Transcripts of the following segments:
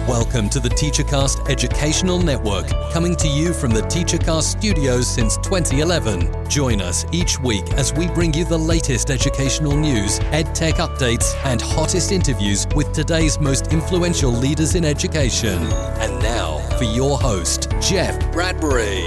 Welcome to the TeacherCast Educational Network, coming to you from the TeacherCast studios since 2011. Join us each week as we bring you the latest educational news, EdTech updates, and hottest interviews with today's most influential leaders in education. And now, for your host, Jeff Bradbury.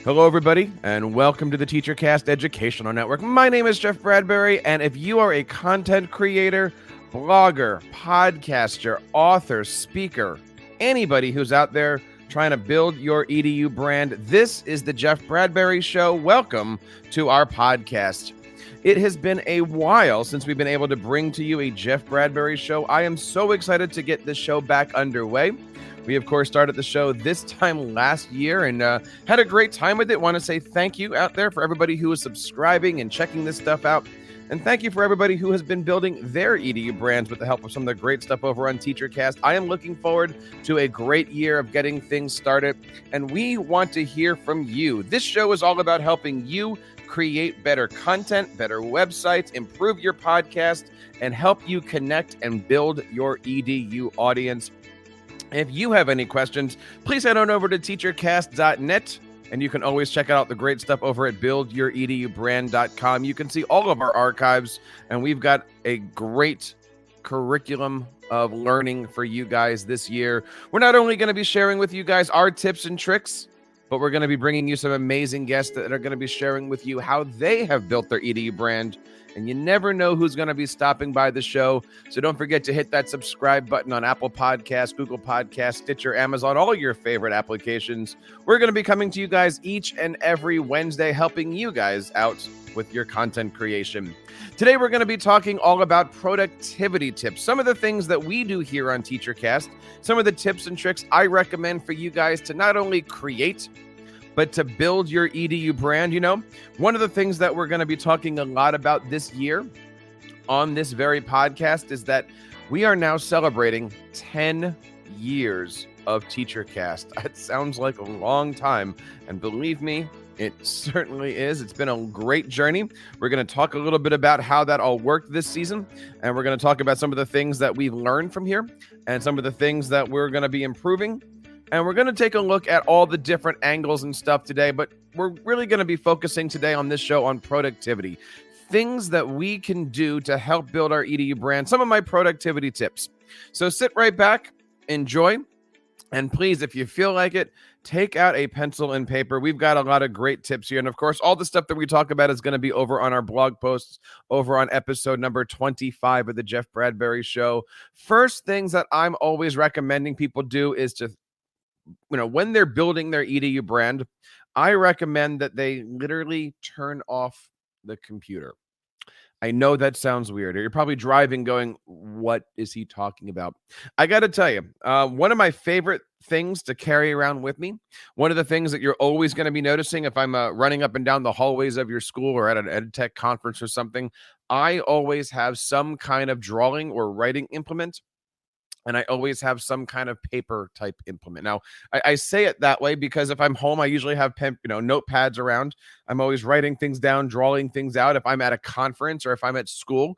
Hello, everybody, and welcome to the TeacherCast Educational Network. My name is Jeff Bradbury, and if you are a content creator, blogger, podcaster, author, speaker, anybody who's out there trying to build your EDU brand, this is the Jeff Bradbury Show. Welcome to our podcast. It has been a while since we've been able to bring to you a Jeff Bradbury Show. I am so excited to get this show back underway. We, of course, started the show this time last year and had a great time with it. Want to say thank you out there for everybody who is subscribing and checking this stuff out. And thank you for everybody who has been building their EDU brands with the help of some of the great stuff over on TeacherCast. I am looking forward to a great year of getting things started, and we want to hear from you. This show is all about helping you create better content, better websites, improve your podcast, and help you connect and build your EDU audience. If you have any questions, please head on over to teachercast.net, and you can always check out the great stuff over at buildyouredubrand.com. You can see all of our archives, and we've got a great curriculum of learning for you guys this year. We're not only going to be sharing with you guys our tips and tricks, but we're going to be bringing you some amazing guests that are going to be sharing with you how they have built their EDU brand. And you never know who's going to be stopping by the show. So don't forget to hit that subscribe button on Apple Podcasts, Google Podcasts, Stitcher, Amazon, all your favorite applications. We're going to be coming to you guys each and every Wednesday, helping you guys out with your content creation. Today, we're going to be talking all about productivity tips. Some of the things that we do here on TeacherCast, some of the tips and tricks I recommend for you guys to not only create, but to build your EDU brand. You know, one of the things that we're going to be talking a lot about this year on this very podcast is that we are now celebrating 10 years of TeacherCast. It sounds like a long time, and believe me, it certainly is. It's been a great journey. We're going to talk a little bit about how that all worked this season, and we're going to talk about some of the things that we've learned from here and some of the things that we're going to be improving. And we're going to take a look at all the different angles and stuff today, but we're really going to be focusing today on this show on productivity, things that we can do to help build our EDU brand, some of my productivity tips. So sit right back, enjoy, and please, if you feel like it, take out a pencil and paper. We've got a lot of great tips here. And of course, all the stuff that we talk about is going to be over on our blog posts, over on episode number 25 of the Jeff Bradbury Show. First things that I'm always recommending people do is to, when they're building their EDU brand, I recommend that they literally turn off the computer. I know that sounds weird. You're probably driving going, what is he talking about? I got to tell you, one of my favorite things to carry around with me, one of the things that you're always going to be noticing if I'm running up and down the hallways of your school or at an EdTech conference or something, I always have some kind of drawing or writing implement. And I always have some kind of paper type implement. Now, I say it that way because if I'm home, I usually have notepads around. I'm always writing things down, drawing things out. If I'm at a conference or if I'm at school,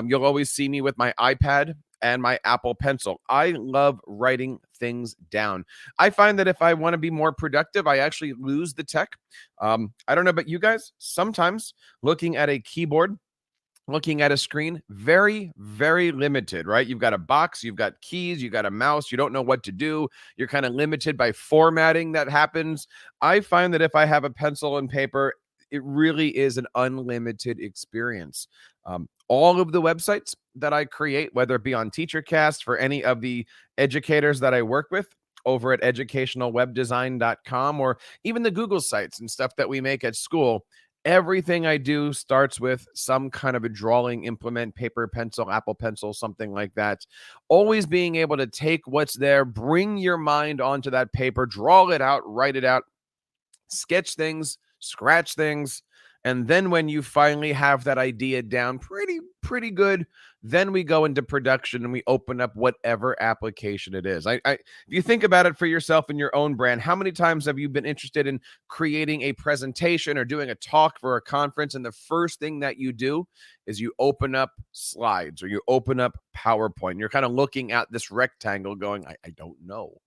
you'll always see me with my iPad and my Apple Pencil. I love writing things down. I find that if I want to be more productive, I actually lose the tech. I don't know about you guys. Sometimes looking at a keyboard, looking at a screen, very, very limited, right? You've got a box, you've got keys, you've got a mouse, you don't know what to do. You're kind of limited by formatting that happens. I find that if I have a pencil and paper, it really is an unlimited experience. All of the websites that I create, whether it be on TeacherCast for any of the educators that I work with, over at educationalwebdesign.com, or even the Google sites and stuff that we make at school, everything I do starts with some kind of a drawing implement, paper, pencil, Apple Pencil, something like that. Always being able to take what's there, bring your mind onto that paper, draw it out, write it out, sketch things, scratch things, And then when you finally have that idea down pretty good, then we go into production and we open up whatever application it is. If you think about it for yourself in your own brand, how many times have you been interested in creating a presentation or doing a talk for a conference, and the first thing that you do is you open up slides or you open up PowerPoint. You're kind of looking at this rectangle going, I don't know.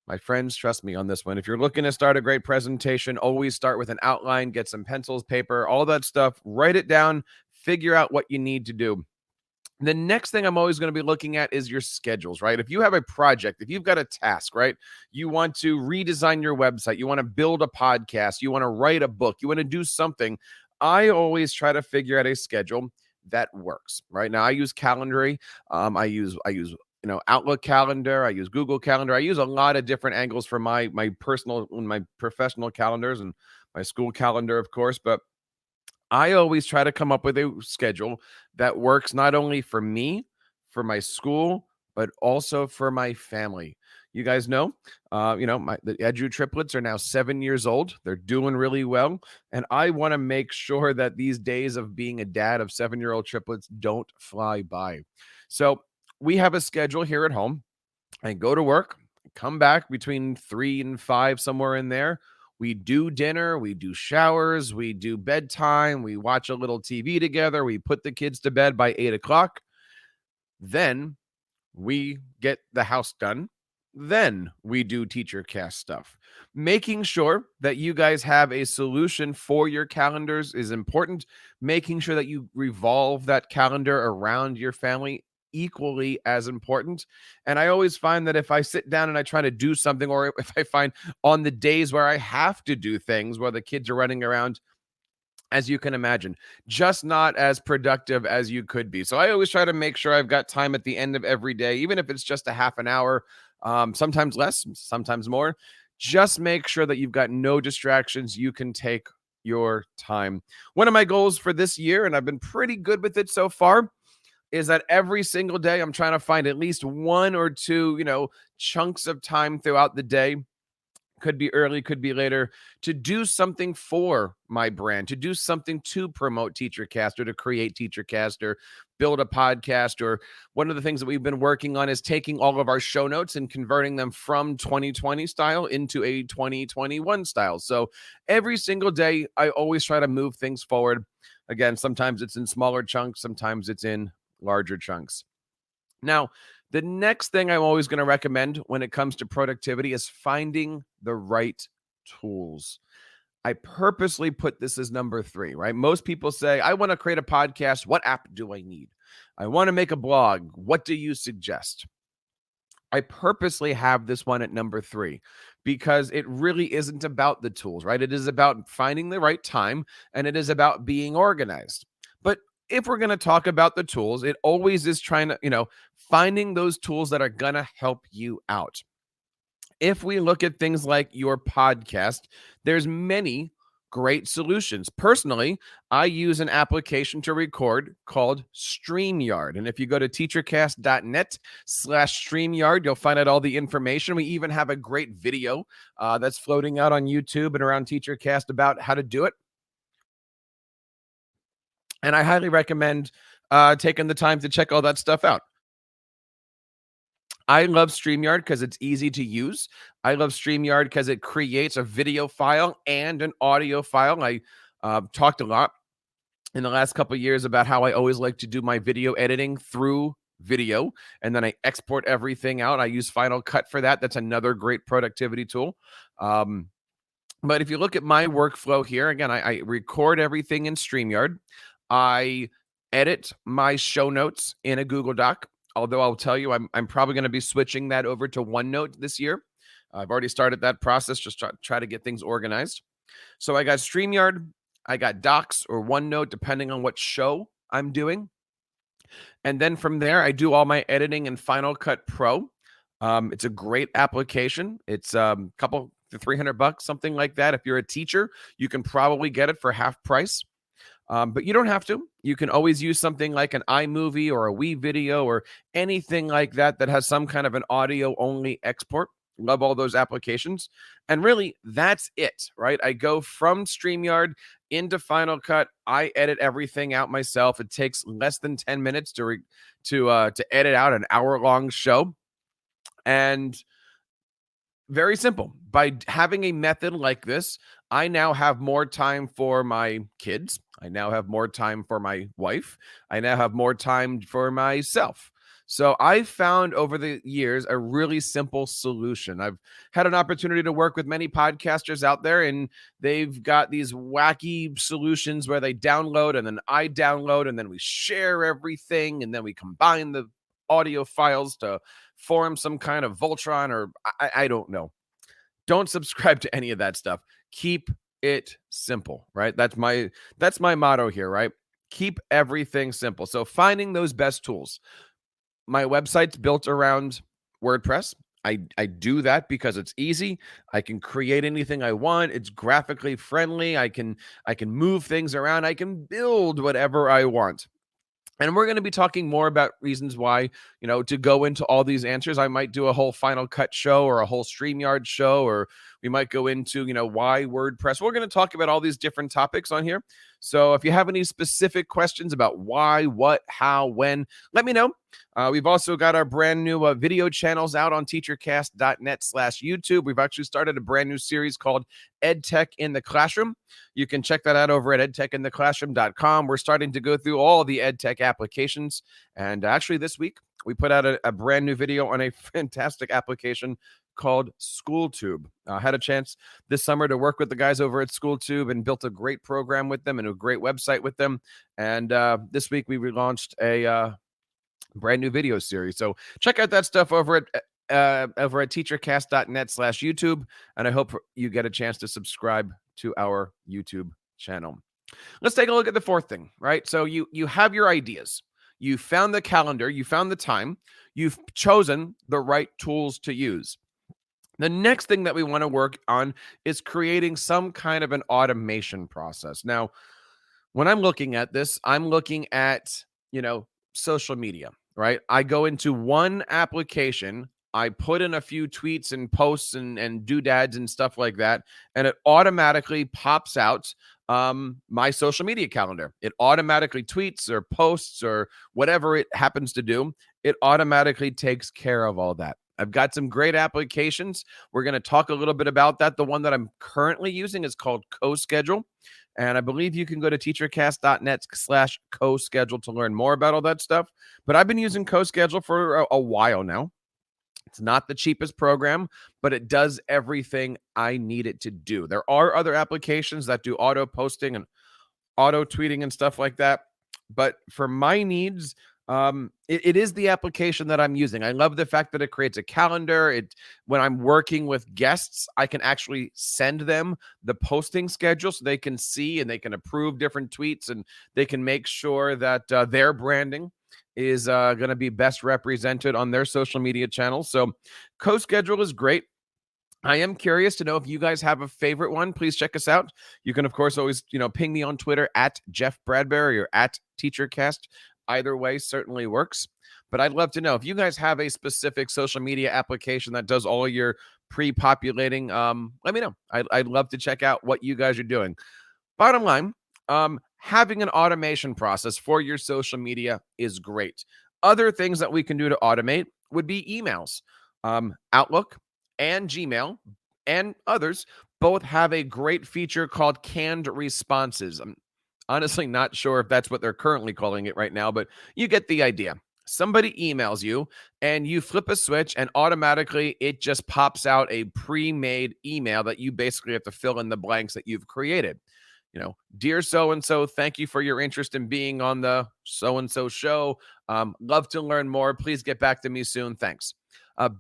My friends, trust me on this one. If you're looking to start a great presentation, always start with an outline, get some pencils, paper, all that stuff, write it down, figure out what you need to do. The next thing I'm always going to be looking at is your schedules, right? If you have a project, if you've got a task, right? You want to redesign your website, you want to build a podcast, you want to write a book, you want to do something. I always try to figure out a schedule that works, right? Now I use Calendly. I use Outlook calendar. I use Google Calendar. I use a lot of different angles for my personal and my professional calendars and my school calendar, of course. But I always try to come up with a schedule that works not only for me, for my school, but also for my family. You guys know, the Edu triplets are now 7 years old. They're doing really well. And I want to make sure that these days of being a dad of 7-year-old triplets don't fly by. So we have a schedule here at home. I go to work, come back between 3 and 5, somewhere in there. We do dinner, we do showers, we do bedtime, we watch a little TV together, we put the kids to bed by 8 o'clock. Then we get the house done. Then we do teacher cast stuff. Making sure that you guys have a solution for your calendars is important. Making sure that you revolve that calendar around your family, equally as important. And I always find that if I sit down and I try to do something, or if I find on the days where I have to do things where the kids are running around, as you can imagine, just not as productive as you could be. So I always try to make sure I've got time at the end of every day, even if it's just a half an hour, sometimes less, sometimes more. Just make sure that you've got no distractions. You can take your time. One of my goals for this year, and I've been pretty good with it so far, is that every single day I'm trying to find at least 1 or 2, chunks of time throughout the day. Could be early, could be later, to do something for my brand, to do something to promote TeacherCast, or to create TeacherCast, or build a podcast. Or one of the things that we've been working on is taking all of our show notes and converting them from 2020 style into a 2021 style. So every single day, I always try to move things forward. Again, sometimes it's in smaller chunks, sometimes it's in larger chunks. Now, the next thing I'm always going to recommend when it comes to productivity is finding the right tools. I purposely put this as number 3, right? Most people say, I want to create a podcast. What app do I need? I want to make a blog. What do you suggest? I purposely have this one at number 3 because it really isn't about the tools, right? It is about finding the right time, and it is about being organized. But if we're going to talk about the tools, it always is trying to, finding those tools that are going to help you out. If we look at things like your podcast, there's many great solutions. Personally, I use an application to record called StreamYard. And if you go to teachercast.net/StreamYard, you'll find out all the information. We even have a great video that's floating out on YouTube and around TeacherCast about how to do it. And I highly recommend taking the time to check all that stuff out. I love StreamYard because it's easy to use. I love StreamYard because it creates a video file and an audio file. I talked a lot in the last couple of years about how I always like to do my video editing through video, and then I export everything out. I use Final Cut for that. That's another great productivity tool. But if you look at my workflow here, again, I record everything in StreamYard. I edit my show notes in a Google Doc, although I'll tell you, I'm probably going to be switching that over to OneNote this year. I've already started that process, just try to get things organized. So I got StreamYard, I got Docs or OneNote, depending on what show I'm doing. And then from there, I do all my editing in Final Cut Pro. It's a great application. It's a couple to $300, something like that. If you're a teacher, you can probably get it for half price. But you don't have to. You can always use something like an iMovie or a WeVideo or anything like that that has some kind of an audio-only export. Love all those applications. And really, that's it, right? I go from StreamYard into Final Cut. I edit everything out myself. It takes less than 10 minutes to edit out an hour-long show. And very simple. By having a method like this, I now have more time for my kids. I now have more time for my wife. I now have more time for myself. So I found over the years a really simple solution. I've had an opportunity to work with many podcasters out there, and they've got these wacky solutions where they download and then I download and then we share everything and then we combine the audio files to form some kind of Voltron, or I don't know. Don't subscribe to any of that stuff. Keep it simple, right? That's my motto here, right? Keep everything simple. So finding those best tools. My website's built around WordPress. I do that because it's easy. I can create anything I want. It's graphically friendly. I can move things around. I can build whatever I want. And we're going to be talking more about reasons why, to go into all these answers. I might do a whole Final Cut show or a whole StreamYard show, or we might go into, why WordPress. We're going to talk about all these different topics on here. So if you have any specific questions about why, what, how, when, let me know. We've also got our brand new video channels out on teachercast.net/YouTube. We've actually started a brand new series called EdTech in the Classroom. You can check that out over at edtechintheclassroom.com. We're starting to go through all the EdTech applications. And actually this week, we put out a brand new video on a fantastic application called SchoolTube. I had a chance this summer to work with the guys over at SchoolTube and built a great program with them and a great website with them. And this week we relaunched a brand new video series. So check out that stuff over at teachercast.net/YouTube. And I hope you get a chance to subscribe to our YouTube channel. Let's take a look at the fourth thing, right? So you have your ideas. You found the calendar. You found the time. You've chosen the right tools to use. The next thing that we want to work on is creating some kind of an automation process. Now, when I'm looking at this, I'm looking at, social media, right? I go into one application, I put in a few tweets and posts and doodads and stuff like that, and it automatically pops out my social media calendar. It automatically tweets or posts or whatever it happens to do. It automatically takes care of all that. I've got some great applications. We're going to talk a little bit about that. The one that I'm currently using is called CoSchedule. And I believe you can go to teachercast.net/CoSchedule to learn more about all that stuff. But I've been using CoSchedule for a while now. It's not the cheapest program, but it does everything I need it to do. There are other applications that do auto posting and auto tweeting and stuff like that. But for my needs, it is the application that I'm using. I love the fact that it creates a calendar. When I'm working with guests, I can actually send them the posting schedule so they can see and they can approve different tweets and they can make sure that their branding is going to be best represented on their social media channels. So CoSchedule is great. I am curious to know if you guys have a favorite one. Please check us out. You can, of course, always, ping me on Twitter at Jeff Bradbury or at TeacherCast. Either way certainly works. But I'd love to know if you guys have a specific social media application that does all your pre-populating. Let me know. I'd love to check out what you guys are doing. Bottom line, having an automation process for your social media is great. Other things that we can do to automate would be emails. Outlook and Gmail and others both have a great feature called canned responses. I'm honestly not sure if that's what they're currently calling it right now, but you get the idea. Somebody emails you and you flip a switch and automatically it just pops out a pre-made email that you basically have to fill in the blanks that you've created. Dear so-and-so, thank you for your interest in being on the so-and-so show. Love to learn more. Please get back to me soon. Thanks.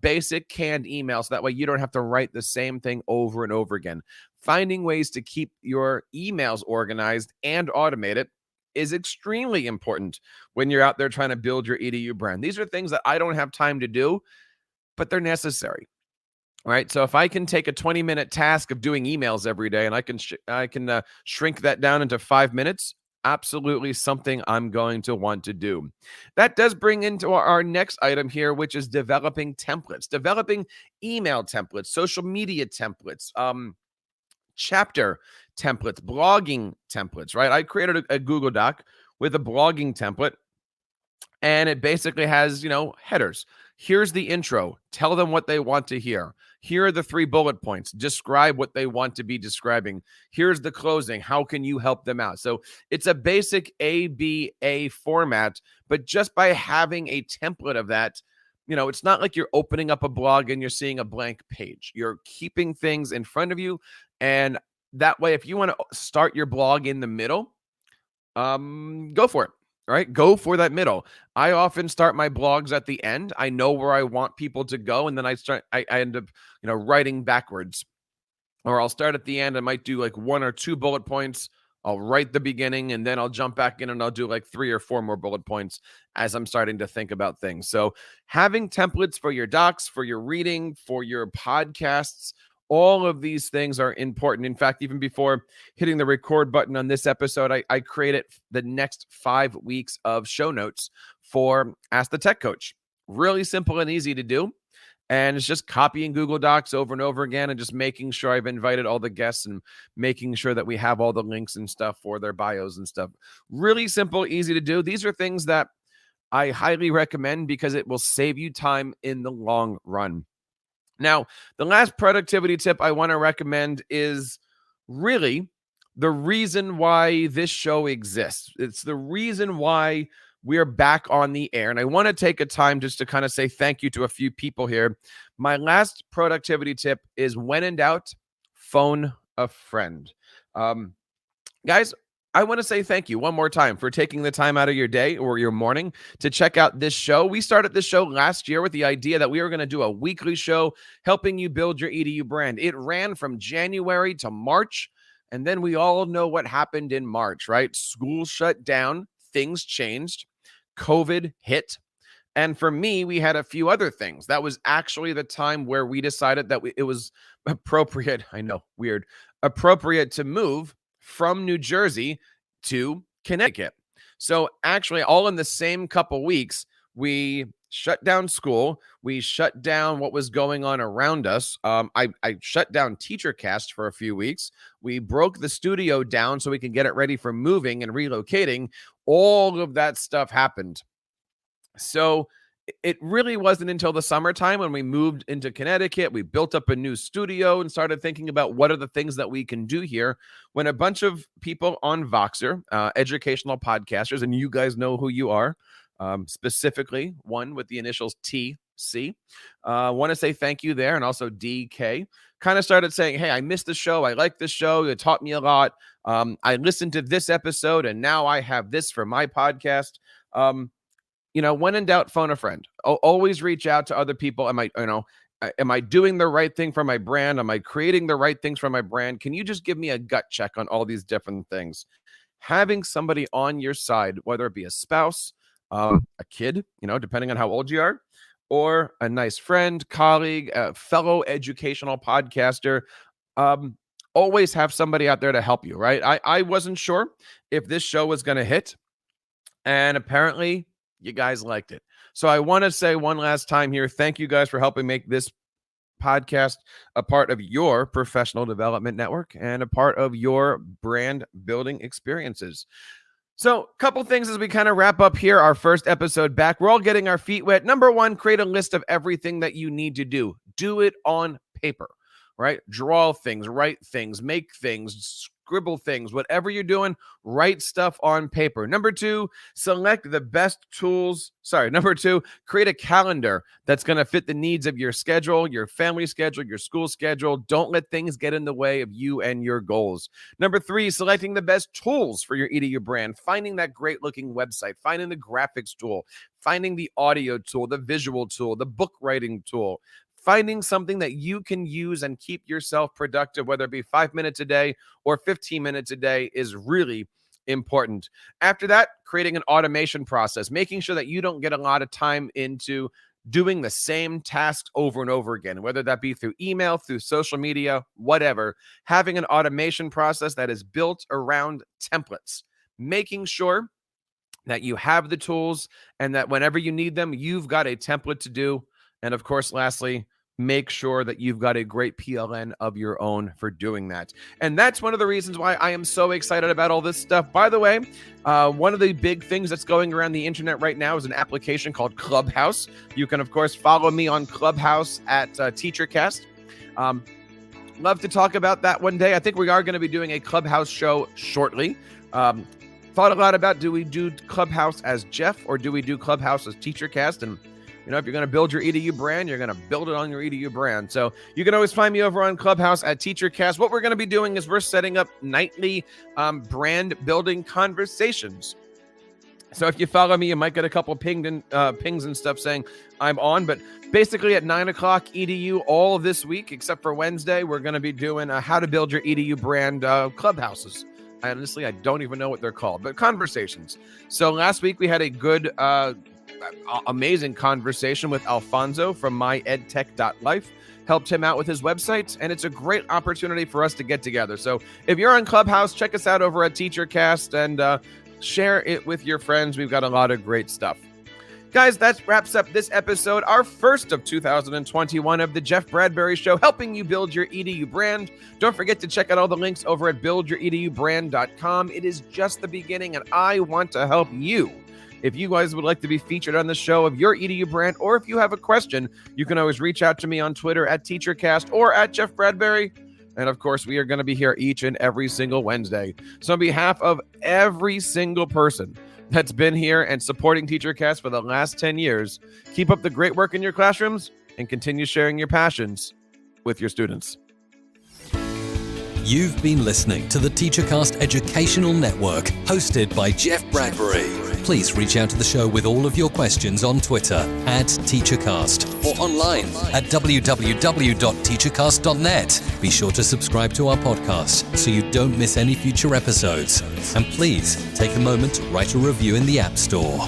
Basic canned emails. That way you don't have to write the same thing over and over again. Finding ways to keep your emails organized and automate it is extremely important when you're out there trying to build your EDU brand. These are things that I don't have time to do, but they're necessary. Right. So if I can take a 20-minute task of doing emails every day and I can shrink that down into 5 minutes, absolutely something I'm going to want to do. That does bring into our next item here, which is developing templates, developing email templates, social media templates, chapter templates, blogging templates, right? I created a Google Doc with a blogging template, and it basically has, headers. Here's the intro. Tell them what they want to hear. Here are the 3 bullet points. Describe what they want to be describing. Here's the closing. How can you help them out? So it's a basic ABA format, but just by having a template of that, it's not like you're opening up a blog and you're seeing a blank page. You're keeping things in front of you. And that way, if you want to start your blog in the middle, go for it. Right? Go for that middle. I often start my blogs at the end. I know where I want people to go. And then I end up, writing backwards, or I'll start at the end. I might do like 1 or 2 bullet points. I'll write the beginning, and then I'll jump back in and I'll do like 3 or 4 more bullet points as I'm starting to think about things. So having templates for your docs, for your reading, for your podcasts, all of these things are important. In fact, even before hitting the record button on this episode, I created the next 5 weeks of show notes for Ask the Tech Coach. Really simple and easy to do. And it's just copying Google Docs over and over again and just making sure I've invited all the guests and making sure that we have all the links and stuff for their bios and stuff. Really simple, easy to do. These are things that I highly recommend because it will save you time in the long run. Now, the last productivity tip I want to recommend is really the reason why this show exists. It's the reason why we're back on the air. And I want to take a time just to kind of say thank you to a few people here. My last productivity tip is, when in doubt, phone a friend. Guys, I want to say thank you one more time for taking the time out of your day or your morning to check out this show. We started this show last year with the idea that we were going to do a weekly show helping you build your EDU brand. It ran from January to March, and then we all know what happened in March, right? School shut down, things changed, COVID hit, and for me, we had a few other things. That was actually the time where we decided that it was appropriate, I know, weird, appropriate to move from New Jersey to Connecticut. So actually, all in the same couple weeks, we shut down school. We shut down what was going on around us. I shut down TeacherCast for a few weeks. We broke the studio down so we could get it ready for moving and relocating. All of that stuff happened. So it really wasn't until the summertime when we moved into Connecticut, we built up a new studio and started thinking about what are the things that we can do here, when a bunch of people on Voxer, educational podcasters, and you guys know who you are, specifically one with the initials TC, want to say thank you there, and also DK, kind of started saying, hey, I missed the show. I like this show. It taught me a lot. I listened to this episode, and now I have this for my podcast. When in doubt, phone a friend. Always reach out to other people. Am I doing the right thing for my brand? Am I creating the right things for my brand? Can you just give me a gut check on all these different things? Having somebody on your side, whether it be a spouse, a kid, depending on how old you are, or a nice friend, colleague, a fellow educational podcaster, always have somebody out there to help you, right? I wasn't sure if this show was going to hit, and apparently you guys liked it. So I want to say one last time here, thank you guys for helping make this podcast a part of your professional development network and a part of your brand building experiences. So a couple things as we kind of wrap up here, our first episode back. We're all getting our feet wet. Number one, create a list of everything that you need to do. Do it on paper, right? Draw things, write things, make things, scribble things, whatever you're doing, write stuff on paper. Number two, select the best tools. Number two, create a calendar that's going to fit the needs of your schedule, your family schedule, your school schedule. Don't let things get in the way of you and your goals. Number three, selecting the best tools for your EDU brand, finding that great looking website, finding the graphics tool, finding the audio tool, the visual tool, the book writing tool. Finding something that you can use and keep yourself productive, whether it be 5 minutes a day or 15 minutes a day, is really important. After that, creating an automation process, making sure that you don't get a lot of time into doing the same tasks over and over again, whether that be through email, through social media, whatever. Having an automation process that is built around templates, making sure that you have the tools and that whenever you need them, you've got a template to do. And of course, lastly, make sure that you've got a great PLN of your own for doing that. And that's one of the reasons why I am so excited about all this stuff. By the way, one of the big things that's going around the internet right now is an application called Clubhouse. You can, of course, follow me on Clubhouse at TeacherCast. Love to talk about that one day. I think we are going to be doing a Clubhouse show shortly. Thought a lot about, do we do Clubhouse as Jeff or do we do Clubhouse as TeacherCast? And if you're going to build your EDU brand, you're going to build it on your EDU brand. So you can always find me over on Clubhouse at TeacherCast. What we're going to be doing is we're setting up nightly brand building conversations. So if you follow me, you might get a couple pings and stuff saying I'm on. But basically at 9 o'clock EDU all of this week, except for Wednesday, we're going to be doing how to build your EDU brand clubhouses. Honestly, I don't even know what they're called, but conversations. So last week we had a good amazing conversation with Alfonso from myedtech.life. Helped him out with his website, and it's a great opportunity for us to get together. So if you're on Clubhouse, check us out over at TeacherCast and share it with your friends. We've got a lot of great stuff. Guys, that wraps up this episode, our first of 2021 of the Jeff Bradbury Show, helping you build your EDU brand. Don't forget to check out all the links over at buildyouredubrand.com. It is just the beginning, and I want to help you. If you guys would like to be featured on the show of your EDU brand, or if you have a question, you can always reach out to me on Twitter at TeacherCast or at Jeff Bradbury. And of course, we are going to be here each and every single Wednesday. So on behalf of every single person that's been here and supporting TeacherCast for the last 10 years, keep up the great work in your classrooms and continue sharing your passions with your students. You've been listening to the TeacherCast Educational Network, hosted by Jeff Bradbury. Please reach out to the show with all of your questions on Twitter at TeacherCast or online at www.teachercast.net. Be sure to subscribe to our podcast so you don't miss any future episodes. And please take a moment to write a review in the App Store.